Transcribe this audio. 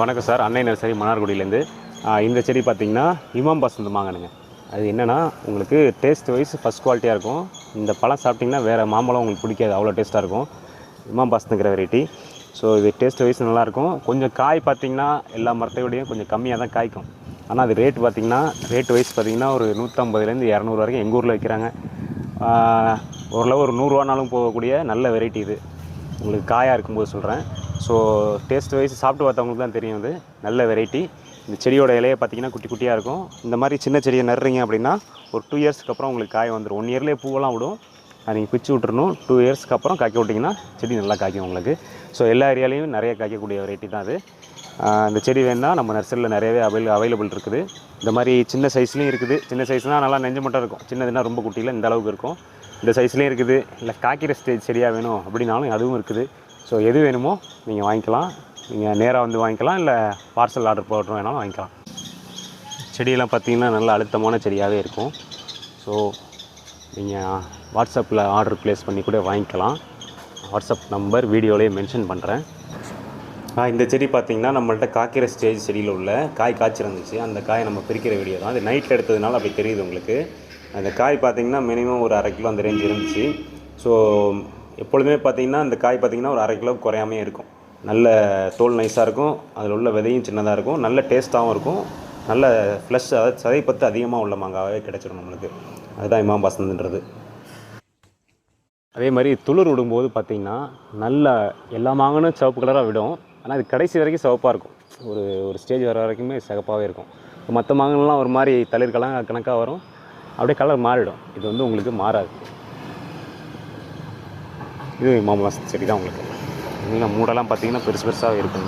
வணக்கம் சார். அன்னை நர்சரி மன்னார்குடியிலேருந்து. இந்த செடி பார்த்திங்கன்னா இமாம் பசந்த் மாங்கனுங்க. அது என்னென்னா உங்களுக்கு டேஸ்ட் வைஸ் ஃபஸ்ட் குவாலிட்டியாக இருக்கும். இந்த பழம் சாப்பிட்டிங்கன்னா வேறு மாம்பழம் உங்களுக்கு பிடிக்காது, அவ்வளோ டேஸ்ட்டாக இருக்கும். இமாம் பசந்துங்கிற வெரைட்டி. ஸோ இது டேஸ்ட் வைஸ் நல்லாயிருக்கும். கொஞ்சம் காய் பார்த்திங்கன்னா எல்லா மரத்தையோடையும் கொஞ்சம் கம்மியாக தான் காய்க்கும். ஆனால் அது ரேட் பார்த்திங்கன்னா ரேட் வைஸ் பார்த்திங்கன்னா ஒரு 150லேருந்து 200 வரைக்கும் எங்கள் ஊரில் விற்கிறாங்க. ஓரளவு ஒரு 100 போகக்கூடிய நல்ல வெரைட்டி இது. உங்களுக்கு காயாக இருக்கும்போது சொல்கிறேன். ஸோ டேஸ்ட் வைஸ் சாப்பிட்டு பார்த்தவங்களுக்கு தான் தெரியும். இது நல்ல வெரைட்டி. இந்த செடியோட இலையை பார்த்திங்கன்னா குட்டி குட்டியாக இருக்கும். இந்த மாதிரி சின்ன செடியை நடுறீங்க அப்படின்னா ஒரு 2 இயர்ஸ்க்கு அப்புறம் உங்களுக்கு காய் வந்துடும். 1 இயர்லேயே பூவெல்லாம் விடும். அது நீங்கள் பிச்சு விட்டுறணும். 2 இயர்ஸ்க்கு அப்புறம் காய்க்க விட்டிங்கன்னா செடி நல்லா காய்க்கும் உங்களுக்கு. ஸோ எல்லா ஏரியாலையும் நிறைய காய்க்கக்கூடிய வெரைட்டி தான் அது. இந்த செடி வேணால் நம்ம நர்சரியில் நிறையவே அவைலபிள் இருக்குது. இந்த மாதிரி சின்ன சைஸ்லேயும் இருக்குது. சின்ன சைஸ்னால் நல்லா நெஞ்சு மட்டும் இருக்கும். சின்னதுன்னா ரொம்ப குட்டியில் இந்த அளவுக்கு இருக்கும். இந்த சைஸ்லேயும் இருக்குது. இல்லை காய்க்கிற ஸ்டேஜ் செடியாக வேணும் அப்படின்னாலும் அதுவும் இருக்குது. ஸோ எது வேணுமோ நீங்கள் வாங்கிக்கலாம். நீங்கள் நேராக வந்து வாங்கிக்கலாம், இல்லை பார்சல் ஆர்டர் போட்டு வேணாலும் வாங்கிக்கலாம். செடியெல்லாம் பார்த்திங்கன்னா நல்ல அழுத்தமான செடியாகவே இருக்கும். ஸோ நீங்கள் வாட்ஸ்அப்பில் ஆர்டர் ப்ளேஸ் பண்ணி கூட வாங்கிக்கலாம். வாட்ஸ்அப் நம்பர் வீடியோலேயே மென்ஷன் பண்ணுறேன். இந்த செடி பார்த்திங்கன்னா நம்மள்ட்ட காய்க்கிற ஸ்டேஜ் செடியில் உள்ள காய் காய்ச்சிருந்துச்சு. அந்த காயை நம்ம பிரிக்கிற வீடியோ தான். அது நைட்டில் எடுத்ததுனால அப்படி தெரியுது உங்களுக்கு. அந்த காய் பார்த்திங்கன்னா மினிமம் ஒரு 1/2 கிலோ அந்த ரேஞ்ச் இருந்துச்சு. ஸோ எப்பொழுதுமே பார்த்திங்கன்னா அந்த காய் பார்த்திங்கன்னா ஒரு 1/2 கிலோ குறையாமே இருக்கும். நல்ல தோல் நைஸாக இருக்கும். அதில் உள்ள விதையும் சின்னதாக இருக்கும். நல்ல டேஸ்ட்டாகவும் இருக்கும். நல்ல ஃப்ளஷ், அதாவது சதைப்பத்து அதிகமாக உள்ள மாங்காவே கிடச்சிடும் நம்மளுக்கு. அதுதான் இமாம் பசந்துன்றது. அதே மாதிரி துளிர் விடும்போது பார்த்திங்கன்னா நல்ல எல்லா மாங்கனும் சிவப்பு கலராக விடும். ஆனால் அது கடைசி வரைக்கும் சிவப்பாக இருக்கும். ஒரு ஸ்டேஜ் வர வரைக்குமே சிவப்பாகவே இருக்கும். மற்ற மாங்கன்லாம் ஒரு மாதிரி தளிர் கணக்காக வரும். அப்படியே கலர் மாறிடும். இது வந்து உங்களுக்கு மாறாது. இது இமாம் பசந்த் செடி தான் உங்களுக்கு. மூடெல்லாம் பார்த்திங்கன்னா பெருசாகவே இருக்கும்.